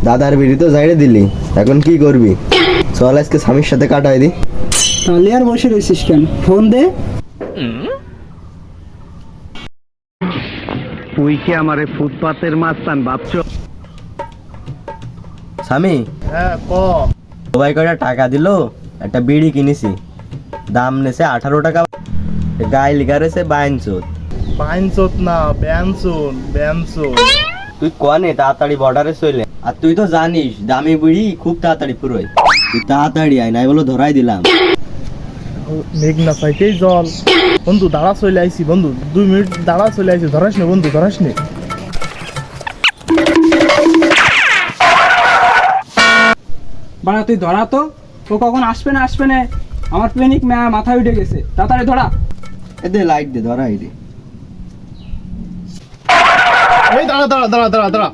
দাদার বিড়ি তো জাইড়ে দিলি, এখন কি করবি? চল আজকে স্বামীর সাথে কাটাই দি। তাহলে আর বসে রয়েছিস কেন, ফোন দে। তুই কি আমারে ফুটপাতের মাস্তান ভাবছ? স্বামী, হ্যাঁ ক। সবাই কয়টা টাকা দিল, একটা বিড়ি কিনেছি, দাম নেছে 18 টাকা। গায়ে লিখা রয়েছে বাইনচোদ। বাইনচোদ না, ব্যানসুন ব্যানসুন। তুই কনে তাড়াতাড়ি বর্ডারে চলে। আর তুই তো জানিস দামি বিড়ি খুব তাড়াতাড়ি ফুরোয়। তুই তাড়াতাড়ি আয়, নাই বলো ধরাই দিলাম। মেঘ না চাইতেই জল। বন্ধু দাঁড়া চলে আইছি, বন্ধু 2 মিনিট দাঁড়া চলে আইছি, ধরাস নে বন্ধু, ধরাস নে। বাড়া তুই ধরা তো, ও কখন আসবে না আসবে না, আমার প্যানিক মাথায় উঠে গেছে, তাড়াতাড়ি ধরা। এদে লাইট দে, ধরাই দে। এই দাঁড়া দাঁড়া দাঁড়া দাঁড়া দাঁড়া